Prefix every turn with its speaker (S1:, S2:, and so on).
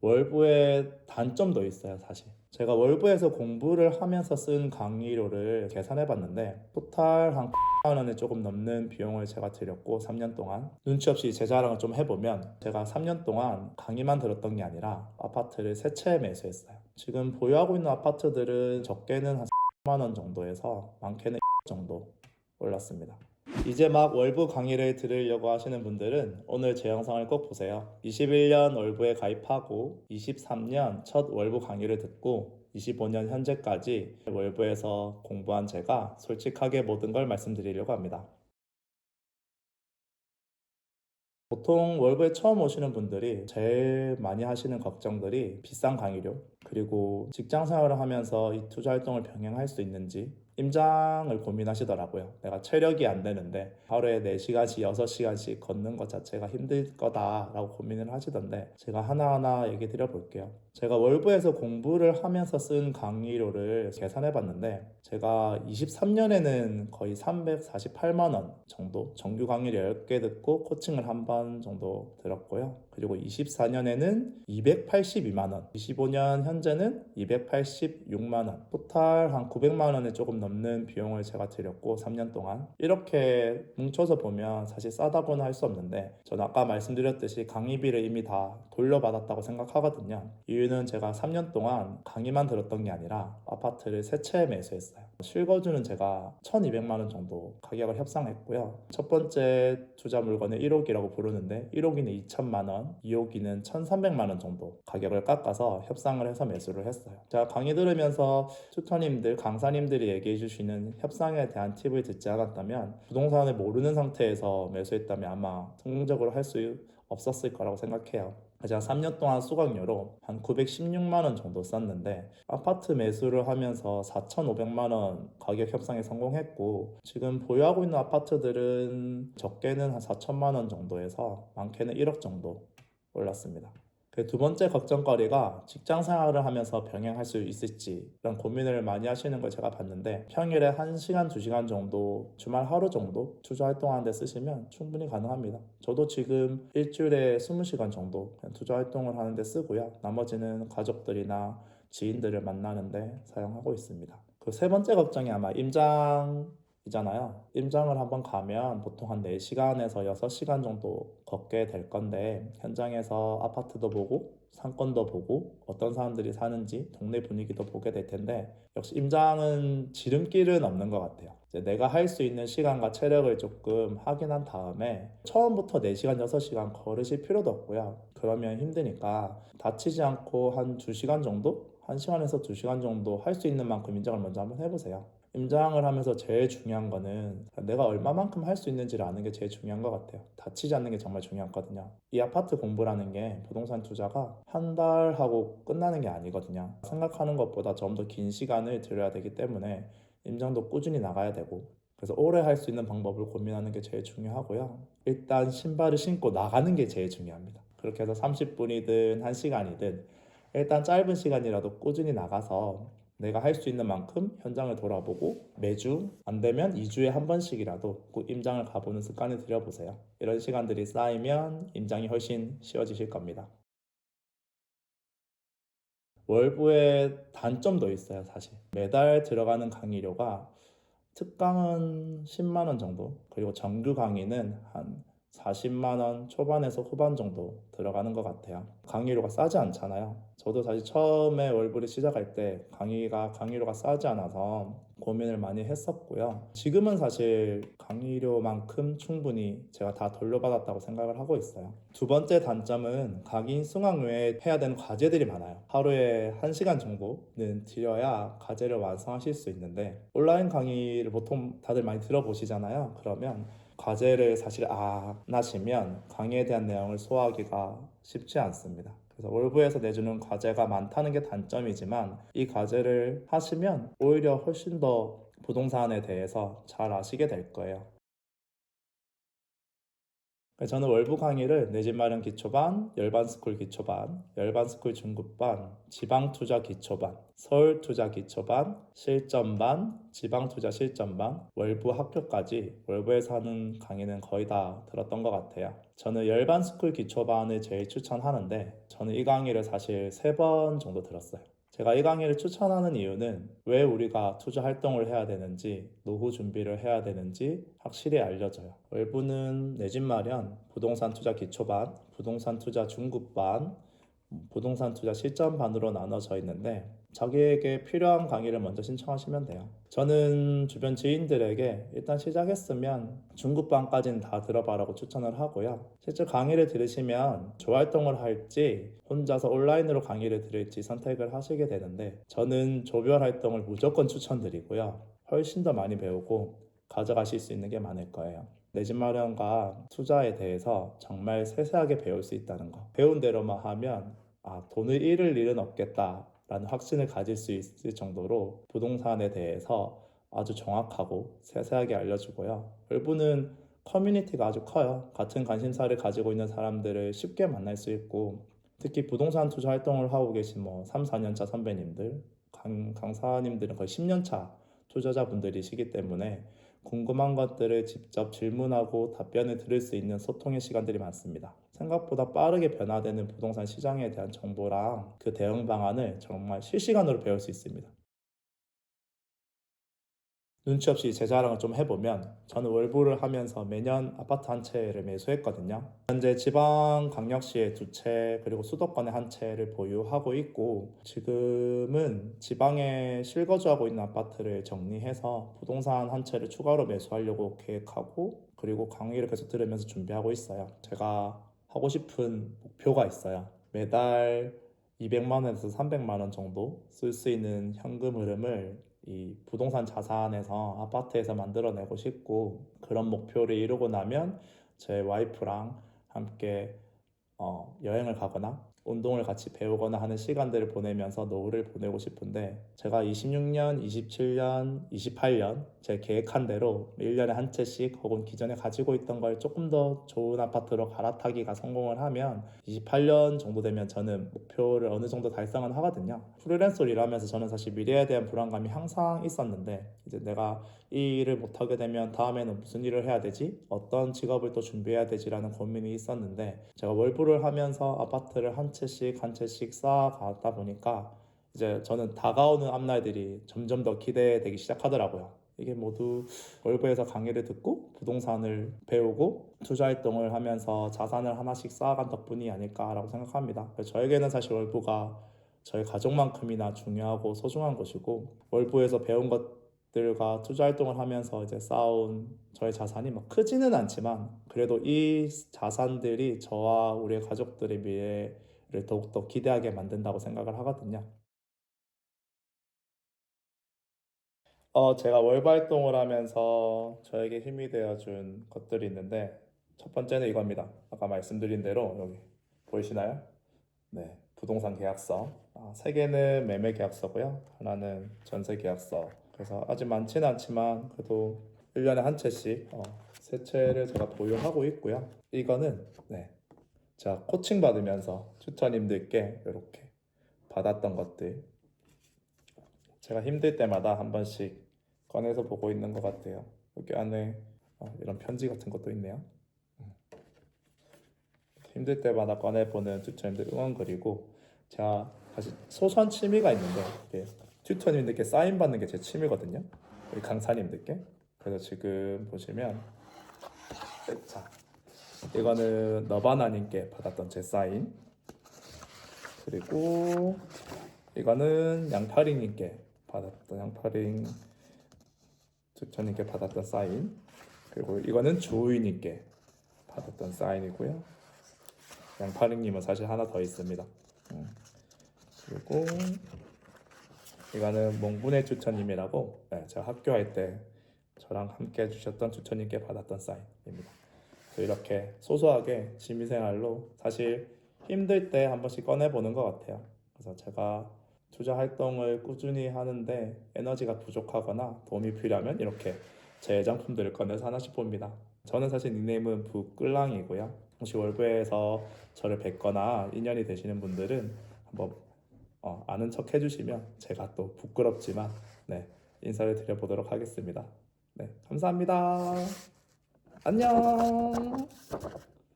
S1: 월부의 단점도 있어요, 사실. 제가 월부에서 공부를 하면서 쓴 강의료를 계산해 봤는데 토탈 한 9만 원이 조금 넘는 비용을 제가 들였고 3년 동안 눈치 없이 제 자랑을 좀 해보면 제가 3년 동안 강의만 들었던 게 아니라 아파트를 세 채 매수했어요. 지금 보유하고 있는 아파트들은 적게는 한 10만 원 정도에서 많게는 정도 올랐습니다. 이제 막 월부 강의를 들으려고 하시는 분들은 오늘 제 영상을 꼭 보세요. 21년 월부에 가입하고 23년 첫 월부 강의를 듣고 25년 현재까지 월부에서 공부한 제가 솔직하게 모든 걸 말씀드리려고 합니다. 보통 월부에 처음 오시는 분들이 제일 많이 하시는 걱정들이 비싼 강의료, 그리고 직장 생활을 하면서 이 투자 활동을 병행할 수 있는지, 임장을 고민하시더라고요. 내가 체력이 안 되는데 하루에 4시간씩 6시간씩 걷는 것 자체가 힘들 거다라고 고민을 하시던데, 제가 하나하나 얘기 드려볼게요. 제가 월부에서 공부를 하면서 쓴 강의료를 계산해 봤는데 제가 23년에는 거의 348만 원 정도 정규 강의를 10개 듣고 코칭을 한 번 정도 들었고요. 그리고 24년에는 282만 원, 25년 현재는 286만 원, 토탈 한 900만 원에 조금 넘는 비용을 제가 들였고 3년 동안 이렇게 뭉쳐서 보면 사실 싸다고는 할 수 없는데, 저는 아까 말씀드렸듯이 강의비를 이미 다 돌려받았다고 생각하거든요. 이유는 제가 3년 동안 강의만 들었던 게 아니라 아파트를 세 채 매수했어요. 실거주는 제가 1200만 원 정도 가격을 협상했고요. 첫 번째 투자 물건을 1억이라고 부르는데 1억이는 2천만 원, 2억이는 1300만 원 정도 가격을 깎아서 협상을 해서 매수를 했어요. 제가 강의 들으면서 튜터님들, 강사님들이 얘기해 주시는 협상에 대한 팁을 듣지 않았다면, 부동산을 모르는 상태에서 매수했다면 아마 성공적으로 할 수 없었을 거라고 생각해요. 제가 3년 동안 수강료로 한 916만 원 정도 썼는데 아파트 매수를 하면서 4,500만 원 가격 협상에 성공했고, 지금 보유하고 있는 아파트들은 적게는 한 4천만 원 정도에서 많게는 1억 정도 올랐습니다. 그 두 번째 걱정거리가 직장 생활을 하면서 병행할 수 있을지 이런 고민을 많이 하시는 걸 제가 봤는데, 평일에 1시간, 2시간 정도, 주말 하루 정도 투자 활동하는 데 쓰시면 충분히 가능합니다. 저도 지금 일주일에 20시간 정도 투자 활동을 하는 데 쓰고요. 나머지는 가족들이나 지인들을 만나는데 사용하고 있습니다. 그 세 번째 걱정이 아마 임장이잖아요. 임장을 한번 가면 보통 한 4시간에서 6시간 정도 걷게 될 건데, 현장에서 아파트도 보고 상권도 보고 어떤 사람들이 사는지 동네 분위기도 보게 될 텐데, 역시 임장은 지름길은 없는 것 같아요. 이제 내가 할 수 있는 시간과 체력을 조금 확인한 다음에 처음부터 4시간, 6시간 걸으실 필요도 없고요. 그러면 힘드니까 다치지 않고 한 2시간 정도? 1시간에서 2시간 정도 할 수 있는 만큼 임장을 먼저 한번 해보세요. 임장을 하면서 제일 중요한 거는 내가 얼마만큼 할 수 있는지를 아는 게 제일 중요한 것 같아요. 다치지 않는 게 정말 중요하거든요. 이 아파트 공부라는 게, 부동산 투자가 한 달 하고 끝나는 게 아니거든요. 생각하는 것보다 좀 더 긴 시간을 들여야 되기 때문에 임장도 꾸준히 나가야 되고, 그래서 오래 할 수 있는 방법을 고민하는 게 제일 중요하고요. 일단 신발을 신고 나가는 게 제일 중요합니다. 그렇게 해서 30분이든 1시간이든 일단 짧은 시간이라도 꾸준히 나가서 내가 할 수 있는 만큼 현장을 돌아보고, 매주 안 되면 2주에 한 번씩이라도 꼭 임장을 가보는 습관을 들여보세요. 이런 시간들이 쌓이면 임장이 훨씬 쉬워지실 겁니다. 월부의 단점도 있어요, 사실. 매달 들어가는 강의료가 특강은 10만 원 정도, 그리고 정규 강의는 한 40만 원 초반에서 후반 정도 들어가는 것 같아요. 강의료가 싸지 않잖아요. 저도 사실 처음에 월블이 시작할 때 강의료가 싸지 않아서 고민을 많이 했었고요. 지금은 사실 강의료만큼 충분히 제가 다 돌려받았다고 생각을 하고 있어요. 두 번째 단점은 강의 수강 외에 해야 되는 과제들이 많아요. 하루에 1시간 정도는 들여야 과제를 완성하실 수 있는데, 온라인 강의를 보통 다들 많이 들어보시잖아요. 그러면 과제를 사실 안 하시면 강의에 대한 내용을 소화하기가 쉽지 않습니다. 그래서 월부에서 내주는 과제가 많다는 게 단점이지만, 이 과제를 하시면 오히려 훨씬 더 부동산에 대해서 잘 아시게 될 거예요. 저는 월부 강의를 내 집 마련 기초반, 열반스쿨 기초반, 열반스쿨 중급반, 지방투자 기초반, 서울투자 기초반, 실전반, 지방투자 실전반, 월부 학교까지 월부에서 하는 강의는 거의 다 들었던 것 같아요. 저는 열반스쿨 기초반을 제일 추천하는데 저는 이 강의를 사실 3번 정도 들었어요. 제가 이 강의를 추천하는 이유는 왜 우리가 투자 활동을 해야 되는지, 노후 준비를 해야 되는지 확실히 알려줘요. 외부는 내 집 마련, 부동산 투자 기초반, 부동산 투자 중급반, 부동산 투자 실전반으로 나눠져 있는데 자기에게 필요한 강의를 먼저 신청하시면 돼요. 저는 주변 지인들에게 일단 시작했으면 중급반까지는 다 들어봐라고 추천을 하고요. 실제 강의를 들으시면 조활동을 할지 혼자서 온라인으로 강의를 들을지 선택을 하시게 되는데 저는 조별 활동을 무조건 추천드리고요. 훨씬 더 많이 배우고 가져가실 수 있는 게 많을 거예요. 내 집 마련과 투자에 대해서 정말 세세하게 배울 수 있다는 거. 배운 대로만 하면 돈을 잃을 일은 없겠다라는 확신을 가질 수 있을 정도로 부동산에 대해서 아주 정확하고 세세하게 알려주고요. 일부는 커뮤니티가 아주 커요. 같은 관심사를 가지고 있는 사람들을 쉽게 만날 수 있고 특히 부동산 투자 활동을 하고 계신 3, 4년차 선배님들, 강사님들은 거의 10년차 투자자분들이시기 때문에 궁금한 것들을 직접 질문하고 답변을 들을 수 있는 소통의 시간들이 많습니다. 생각보다 빠르게 변화되는 부동산 시장에 대한 정보랑 그 대응 방안을 정말 실시간으로 배울 수 있습니다. 눈치 없이 제 자랑을 좀 해보면 저는 월부를 하면서 매년 아파트 한 채를 매수했거든요. 현재 지방광역시에 2채 그리고 수도권에 한 채를 보유하고 있고 지금은 지방에 실거주하고 있는 아파트를 정리해서 부동산 한 채를 추가로 매수하려고 계획하고 그리고 강의를 계속 들으면서 준비하고 있어요. 제가 하고 싶은 목표가 있어요. 매달 200만 원에서 300만 원 정도 쓸 수 있는 현금 흐름을 이 부동산 자산에서 아파트에서 만들어내고 싶고 그런 목표를 이루고 나면 제 와이프랑 함께 여행을 가거나 운동을 같이 배우거나 하는 시간들을 보내면서 노후를 보내고 싶은데 제가 26년, 27년, 28년 제 계획한 대로 1년에 한 채씩 혹은 기존에 가지고 있던 걸 조금 더 좋은 아파트로 갈아타기가 성공을 하면 28년 정도 되면 저는 목표를 어느 정도 달성은 하거든요. 프리랜서로 일하면서 저는 사실 미래에 대한 불안감이 항상 있었는데 이제 내가 이 일을 못하게 되면 다음에는 무슨 일을 해야 되지? 어떤 직업을 또 준비해야 되지라는 고민이 있었는데 제가 월부를 하면서 아파트를 한 채씩 한 채씩 쌓아가다 보니까 이제 저는 다가오는 앞날들이 점점 더 기대되기 시작하더라고요. 이게 모두 월부에서 강의를 듣고 부동산을 배우고 투자 활동을 하면서 자산을 하나씩 쌓아간 덕분이 아닐까라고 생각합니다. 저에게는 사실 월부가 저희 가족만큼이나 중요하고 소중한 것이고 월부에서 배운 것들과 투자 활동을 하면서 이제 쌓아온 저의 자산이 막 크지는 않지만 그래도 이 자산들이 저와 우리 가족들의 미래를 더욱더 기대하게 만든다고 생각을 하거든요. 제가 월부 활동을 하면서 저에게 힘이 되어준 것들이 있는데 첫 번째는 이겁니다. 아까 말씀드린 대로 여기 보이시나요? 네, 부동산 계약서. 세 개는 매매 계약서고요. 하나는 전세 계약서. 그래서 아직 많지는 않지만 그래도 1년에 한 채씩 세 채를 제가 보유하고 있고요. 이거는 제가 코칭 받으면서 튜터님들께 이렇게 받았던 것들. 제가 힘들 때마다 한 번씩 꺼내서 보고 있는 것 같아요. 여기 안에 이런 편지 같은 것도 있네요. 힘들 때마다 꺼내보는 튜터님들 응원글이고 제가 사실 소소한 취미가 있는데 튜터님들께 사인 받는 게 제 취미거든요. 우리 강사님들께. 그래서 지금 보시면 자 이거는 너바나님께 받았던 제 사인 그리고 이거는 양파링님께 받았던 양파링 튜터님께 받았던 사인 그리고 이거는 조우이님께 받았던 사인이고요. 양파링님은 사실 하나 더 있습니다. 그리고 이거는 몽분의 튜터님이라고 제가 학교할 때 저랑 함께 해주셨던 튜터님께 받았던 사인입니다. 이렇게 소소하게 취미생활로 사실 힘들 때 한 번씩 꺼내보는 것 같아요. 그래서 제가 투자 활동을 꾸준히 하는데 에너지가 부족하거나 도움이 필요하면 이렇게 제 애장품들을 꺼내서 하나씩 봅니다. 저는 사실 닉네임은 북끌랑이고요. 혹시 월부에서 저를 뵙거나 인연이 되시는 분들은 한번 아는 척 해주시면 제가 또 부끄럽지만 네, 인사를 드려보도록 하겠습니다. 네, 감사합니다. 안녕.